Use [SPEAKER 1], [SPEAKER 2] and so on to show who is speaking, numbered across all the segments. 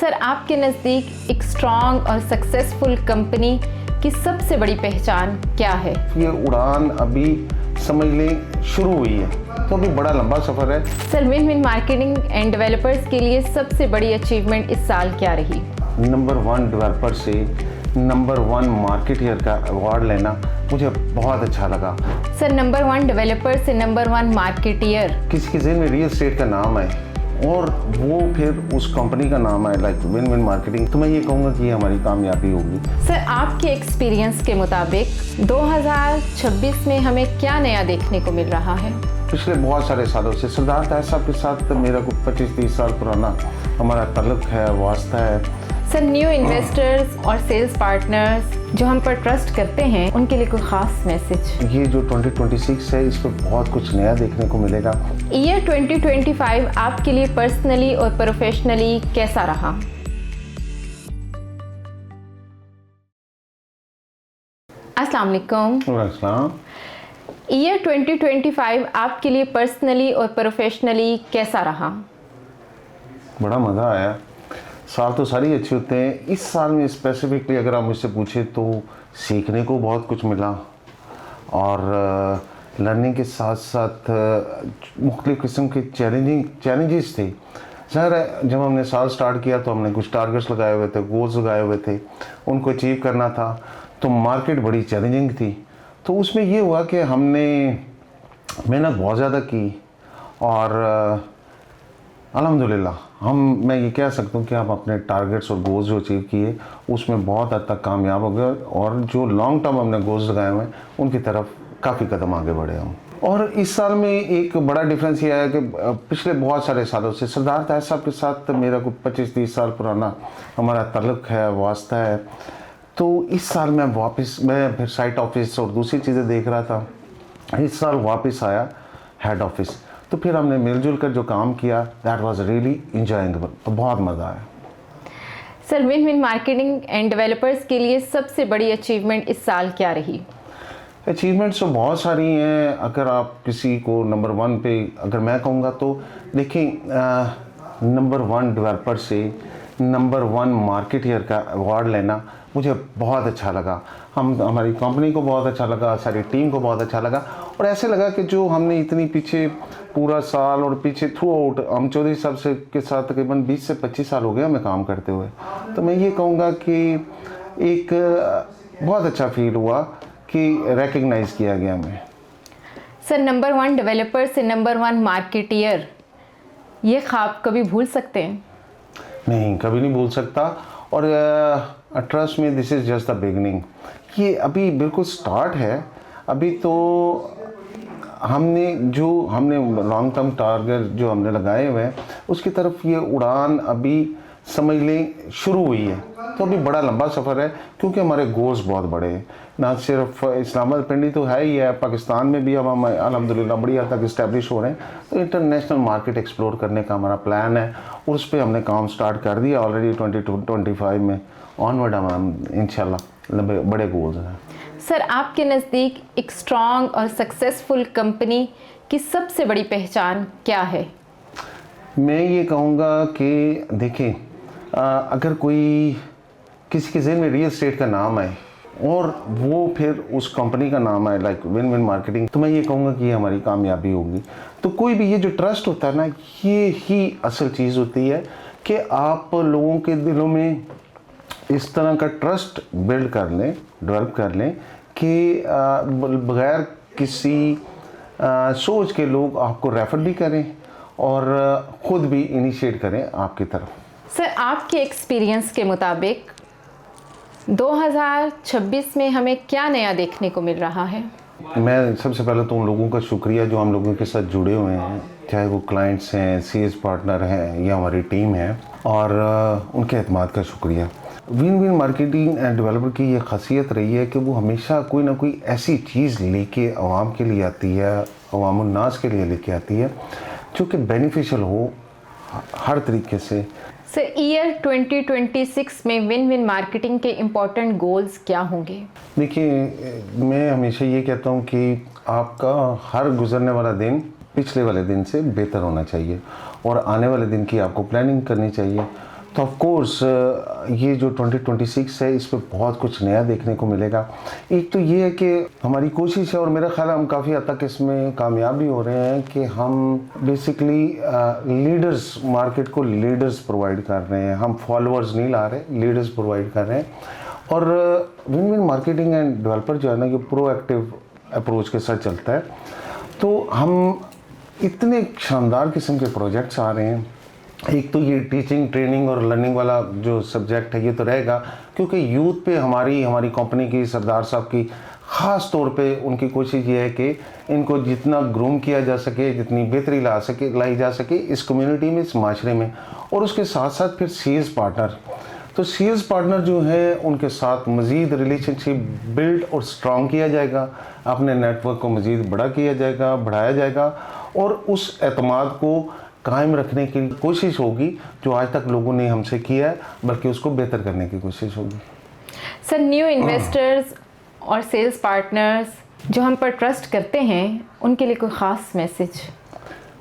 [SPEAKER 1] Sir आपके नज़दीक एक स्ट्रॉन्ग और सक्सेसफुल कंपनी की सबसे बड़ी पहचान क्या है?
[SPEAKER 2] ये उड़ान अभी समझ लें शुरू हुई है, तो अभी बड़ा लंबा सफ़र है।
[SPEAKER 1] Sir win win marketing and developers के लिए सबसे बड़ी अचीवमेंट इस साल क्या रही?
[SPEAKER 2] नंबर 1 डेवलपर से नंबर 1 मार्केटियर का अवार्ड लेना मुझे बहुत अच्छा लगा।
[SPEAKER 1] सर नंबर 1 डेवलपर से नंबर 1 मार्केटियर
[SPEAKER 2] किसी के ज़हन में रियल एस्टेट का नाम है और वो फिर उस कंपनी का नाम है लाइक विन विन मार्केटिंग, तो मैं ये कहूँगा कि ये हमारी कामयाबी होगी।
[SPEAKER 1] सर आपके एक्सपीरियंस के मुताबिक 2026 में हमें क्या नया देखने को मिल रहा है?
[SPEAKER 2] पिछले बहुत सारे सालों से सरदार ताहिर साहब के साथ मेरा को 25-30 साल पुराना हमारा ताल्लुक है, वास्ता है।
[SPEAKER 1] सर न्यू इन्वेस्टर्स और सेल्स पार्टनर्स जो हम पर ट्रस्ट करते हैं उनके लिए कोई ख़ास मैसेज?
[SPEAKER 2] ये जो 2026 है इस पर बहुत कुछ नया देखने को मिलेगा।
[SPEAKER 1] ईयर 2025 आपके लिए पर्सनली और प्रोफेशनली कैसा रहा? अस्सलाम वालेकुम।
[SPEAKER 2] वालेकुम।
[SPEAKER 1] ईयर 2025 आपके लिए पर्सनली और प्रोफेशनली कैसा रहा?
[SPEAKER 2] बड़ा मज़ा आया। साल तो सारी अच्छे होते हैं, इस साल में स्पेसिफिकली अगर आप मुझसे पूछे तो सीखने को बहुत कुछ मिला और लर्निंग के साथ साथ मुख्तलिफ़ किस्म के चैलेंजेस थे। ज़ाहिर है जब हमने साल स्टार्ट किया तो हमने कुछ टारगेट्स लगाए हुए थे, गोल्स लगाए हुए थे, उनको अचीव करना था, तो मार्केट बड़ी चैलेंजिंग थी। तो उसमें ये हुआ कि हमने मेहनत बहुत ज़्यादा की और अल्हम्दुलिल्लाह मैं ये कह सकता हूँ कि हम अपने टारगेट्स और गोल्स जो अचीव किए उसमें बहुत हद तक कामयाब हो गए और जो लॉन्ग टर्म हमने गोल्स लगाए हुए हैं उनकी तरफ काफ़ी कदम आगे बढ़े हम। और इस साल में एक बड़ा डिफरेंस ये आया कि पिछले बहुत सारे सालों से सरदार ताहिर साहब के साथ मेरा को 25-30 साल पुराना हमारा ताल्लुक है, वास्ता है। तो इस साल मैं फिर साइट ऑफिस और दूसरी चीज़ें देख रहा था। इस साल वापस आया हेड ऑफिस, तो फिर हमने मिलजुल कर जो काम किया दैट वाज रियली इंजॉयबल, तो बहुत मज़ा आया।
[SPEAKER 1] Sir win win marketing and developers के लिए सबसे बड़ी अचीवमेंट इस साल क्या रही?
[SPEAKER 2] अचीवमेंट्स तो बहुत सारी हैं। अगर आप किसी को नंबर 1 पे अगर मैं कहूँगा तो देखिए नंबर 1 डेवलपर से नंबर 1 मार्केटियर का अवार्ड लेना मुझे बहुत अच्छा लगा। हमारी कंपनी को बहुत अच्छा लगा, सारी टीम को बहुत अच्छा लगा और ऐसे लगा कि जो हमने इतनी पीछे पूरा साल और पीछे थ्रू आउट हम चौधरी साहब से के साथ तकरीबन 20 से 25 साल हो गए हमें काम करते हुए, तो मैं ये कहूँगा कि एक बहुत अच्छा फील हुआ कि रिकग्नाइज किया गया हमें।
[SPEAKER 1] सर नंबर 1 डेवलपर से नंबर 1 मार्केटियर, ये ख्वाब कभी भूल सकते हैं?
[SPEAKER 2] नहीं, कभी नहीं भूल सकता और ट्रस्ट में this is just the beginning. ये अभी बिल्कुल स्टार्ट है। अभी तो हमने लॉन्ग टर्म टारगेट जो हमने लगाए हुए हैं उसकी तरफ ये उड़ान अभी समझ लें शुरू हुई है, तो अभी बड़ा लंबा सफ़र है क्योंकि हमारे गोल्स बहुत बड़े हैं। ना सिर्फ इस्लामाबाद पिंडी तो है ही है, पाकिस्तान में भी अब हम अल्हम्दुलिल्लाह बड़ी हद तक इस्टेब्लिश हो रहे हैं, तो इंटरनेशनल मार्केट एक्सप्लोर करने का हमारा प्लान है और उस पर हमने काम स्टार्ट कर दिया ऑलरेडी। 2025 में ऑनवर्ड हम इंशाल्लाह बड़े गोल्स हैं।
[SPEAKER 1] सर आपके नज़दीक एक स्ट्रॉन्ग और सक्सेसफुल कंपनी की सबसे बड़ी पहचान क्या है?
[SPEAKER 2] मैं ये कहूँगा कि देखें अगर कोई किसी के ज़हन में रियल एस्टेट का नाम है और वो फिर उस कंपनी का नाम है लाइक विन विन मार्केटिंग, तो मैं ये कहूँगा कि ये हमारी कामयाबी होगी। तो कोई भी ये जो ट्रस्ट होता है ना, ये ही असल चीज़ होती है कि आप लोगों के दिलों में इस तरह का ट्रस्ट बिल्ड कर लें, डेवलप कर लें कि बगैर किसी सोच के लोग आपको रेफर भी करें और ख़ुद भी इनिशिएट करें आपकी तरफ।
[SPEAKER 1] सर आपके एक्सपीरियंस के मुताबिक 2026 में हमें क्या नया देखने को मिल रहा है?
[SPEAKER 2] मैं सबसे पहले तो उन लोगों का शुक्रिया जो हम लोगों के साथ जुड़े हुए हैं, चाहे वो क्लाइंट्स हैं, सीएस पार्टनर हैं या हमारी टीम है, और उनके एतमाद का शुक्रिया। Win win marketing end developer की ये खासियत रही है कि वो हमेशा कोई ना कोई ऐसी चीज़ लेके आवाम के लिए आती है, अवामुन नास के लिए लेके आती है जो कि बेनिफिशियल हो हर तरीके से।
[SPEAKER 1] सर ईयर 2026 में विन विन मार्केटिंग के इम्पोर्टेंट गोल्स क्या होंगे?
[SPEAKER 2] देखिए मैं हमेशा ये कहता हूँ कि आपका हर गुजरने वाला दिन पिछले वाले दिन से बेहतर होना चाहिए और आने वाले दिन की आपको प्लानिंग करनी चाहिए। तो ऑफ कोर्स ये जो 2026 है इस पे बहुत कुछ नया देखने को मिलेगा। एक तो ये है कि हमारी कोशिश है और मेरा ख्याल है हम काफ़ी हद तक इसमें कामयाब भी हो रहे हैं कि हम बेसिकली लीडर्स, मार्केट को लीडर्स प्रोवाइड कर रहे हैं। हम फॉलोअर्स नहीं ला रहे, लीडर्स प्रोवाइड कर रहे हैं। और win win marketing end developer जो है ना, ये प्रोएक्टिव अप्रोच के साथ चलता है। तो हम इतने शानदार किस्म के प्रोजेक्ट्स आ रहे हैं। एक तो ये टीचिंग, ट्रेनिंग और लर्निंग वाला जो सब्जेक्ट है ये तो रहेगा, क्योंकि यूथ पे हमारी कंपनी की, सरदार साहब की ख़ास तौर पे उनकी कोशिश ये है कि इनको जितना ग्रूम किया जा सके, जितनी बेहतरी लाई जा सके इस कम्युनिटी में, इस माशरे में। और उसके साथ साथ फिर सेल्स पार्टनर, तो सेल्स पार्टनर जो है उनके साथ मज़ीद रिलेशनशिप बिल्ड और स्ट्रॉन्ग किया जाएगा, अपने नेटवर्क को मज़ीद बड़ा किया जाएगा, बढ़ाया जाएगा और उस एतमाद को कायम रखने की कोशिश होगी जो आज तक लोगों ने हमसे किया है, बल्कि उसको बेहतर करने की कोशिश होगी।
[SPEAKER 1] सर, न्यू इन्वेस्टर्स और सेल्स पार्टनर्स जो हम पर ट्रस्ट करते हैं उनके लिए कोई ख़ास मैसेज?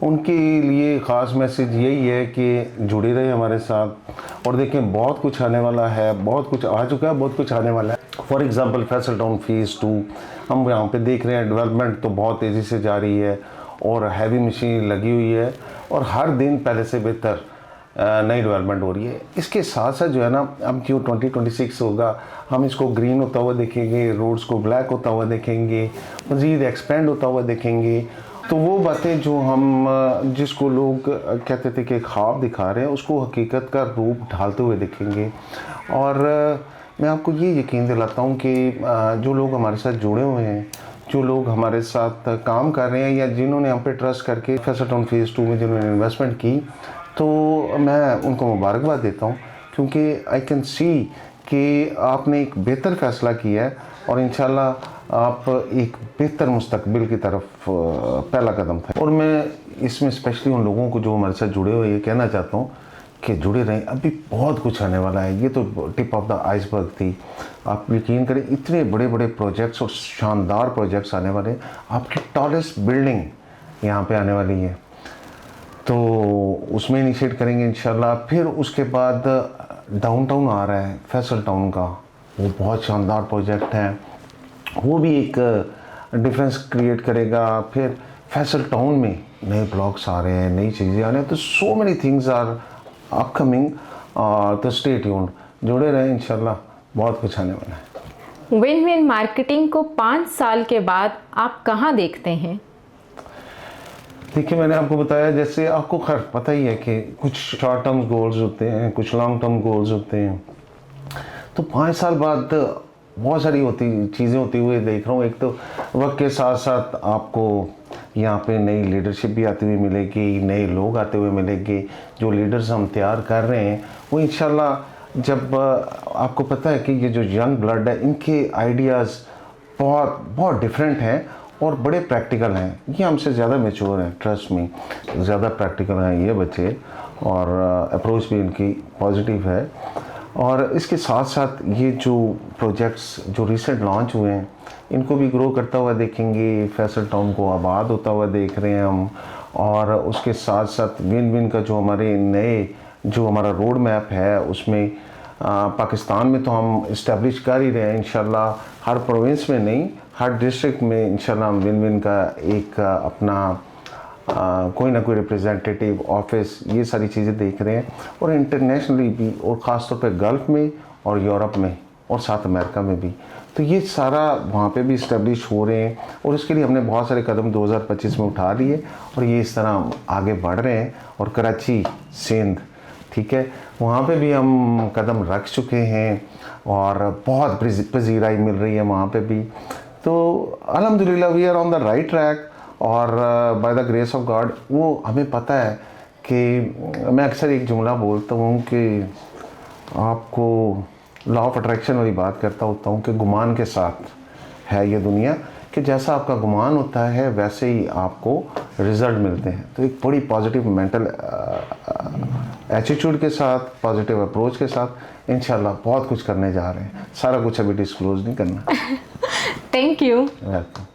[SPEAKER 2] उनके लिए ख़ास मैसेज यही है कि जुड़े रहे हमारे साथ और देखें बहुत कुछ आने वाला है, बहुत कुछ आ चुका है, बहुत कुछ आने वाला है। For example Faisal town phase 2 हम यहाँ पे देख रहे हैं, डेवलपमेंट तो बहुत तेज़ी से जा रही है और हैवी मशीन लगी हुई है और हर दिन पहले से बेहतर नई डेवलपमेंट हो रही है। इसके साथ साथ जो है ना, अब जो 2026 होगा हम इसको ग्रीन होता हुआ देखेंगे, रोड्स को ब्लैक होता हुआ देखेंगे, मज़ीद एक्सपेंड होता हुआ देखेंगे। तो वो बातें जो हम जिसको लोग कहते थे कि ख्वाब दिखा रहे हैं, उसको हकीकत का रूप ढालते हुए देखेंगे। और मैं आपको ये यकीन दिलाता हूँ कि जो लोग हमारे साथ जुड़े हुए हैं, जो लोग हमारे साथ काम कर रहे हैं या जिन्होंने हम पे ट्रस्ट करके फैसल टाउन फेज़ 2 में जिन्होंने इन्वेस्टमेंट की, तो मैं उनको मुबारकबाद देता हूँ, क्योंकि आई कैन सी कि आपने एक बेहतर फ़ैसला किया है और इंशाल्लाह आप एक बेहतर मुस्तकबिल की तरफ पहला कदम था। और मैं इसमें स्पेशली उन लोगों को जो हमारे साथ जुड़े हुए ये कहना चाहता हूँ कि जुड़े रहें, अभी बहुत कुछ आने वाला है। ये तो टिप ऑफ द आइसबर्ग थी। आप यकीन करें, इतने बड़े बड़े प्रोजेक्ट्स और शानदार प्रोजेक्ट्स आने वाले हैं। आपकी टॉलेस्ट बिल्डिंग यहाँ पे आने वाली है, तो उसमें इनिशिएट करेंगे इंशाल्लाह। फिर उसके बाद डाउनटाउन आ रहा है फैसल टाउन का, वो बहुत शानदार प्रोजेक्ट है, वो भी एक डिफरेंस क्रिएट करेगा। फिर फैसल टाउन में नए ब्लॉक्स आ रहे हैं, नई चीज़ें आ रही हैं, तो so many things are upcoming. तो स्टे ट्यून्ड, जुड़े रहें, इंशाल्लाह बहुत कुछ आने वाला है।
[SPEAKER 1] विन विन मार्केटिंग को 5 साल के बाद आप कहाँ देखते हैं?
[SPEAKER 2] देखिए, मैंने आपको बताया, जैसे आपको खैर पता ही है कि कुछ शॉर्ट टर्म गोल्स होते हैं, कुछ लॉन्ग टर्म गोल्स होते हैं। तो 5 साल बाद बहुत सारी चीज़ें होती हुई देख रहा हूँ। एक तो वक्त के साथ साथ आपको यहाँ पे नई लीडरशिप भी आती हुई मिलेगी, नए लोग आते हुए मिलेंगे। जो लीडर्स हम तैयार कर रहे हैं वो इंशाल्लाह, जब आपको पता है कि ये जो यंग ब्लड है, इनके आइडियाज़ बहुत बहुत डिफरेंट हैं और बड़े प्रैक्टिकल हैं। ये हमसे ज़्यादा मैच्योर हैं, ट्रस्ट में, ज़्यादा प्रैक्टिकल हैं ये बच्चे, और अप्रोच भी इनकी पॉजिटिव है। और इसके साथ साथ ये जो प्रोजेक्ट्स जो रिसेंट लॉन्च हुए हैं, इनको भी ग्रो करता हुआ देखेंगे। फैसल टाउन को आबाद होता हुआ देख रहे हैं हम। और उसके साथ साथ विन विन का जो हमारा रोड मैप है, उसमें पाकिस्तान में तो हम इस्टेब्लिश कर ही रहे हैं इंशाल्लाह। हर प्रोविंस में नहीं, हर डिस्ट्रिक्ट में इंशाल्लाह हम विन विन का एक अपना कोई ना कोई रिप्रेजेंटेटिव ऑफिस, ये सारी चीज़ें देख रहे हैं। और इंटरनेशनली भी, और ख़ास तौर पे गल्फ़ में और यूरोप में और साथ अमेरिका में भी, तो ये सारा वहाँ पे भी इस्टेब्लिश हो रहे हैं। और इसके लिए हमने बहुत सारे कदम 2025 में उठा लिए और ये इस तरह आगे बढ़ रहे हैं। और कराची, सिंध, ठीक है, वहाँ पे भी हम कदम रख चुके हैं और बहुत पजीराई मिल रही है वहाँ पे भी। तो अल्हम्दुलिल्लाह we are on the right track. और by the grace of God, वो हमें पता है कि मैं अक्सर एक जुमला बोलता हूँ कि आपको लॉ ऑफ अट्रैक्शन वाली बात करता होता हूँ कि गुमान के साथ है ये दुनिया, कि जैसा आपका गुमान होता है वैसे ही आपको रिज़ल्ट मिलते हैं। तो एक बड़ी पॉजिटिव मेंटल एटीट्यूड के साथ, पॉजिटिव अप्रोच के साथ इंशाल्लाह बहुत कुछ करने जा रहे हैं। सारा कुछ अभी डिस्क्लोज नहीं करना।
[SPEAKER 1] Thank you.
[SPEAKER 2] वेलकम।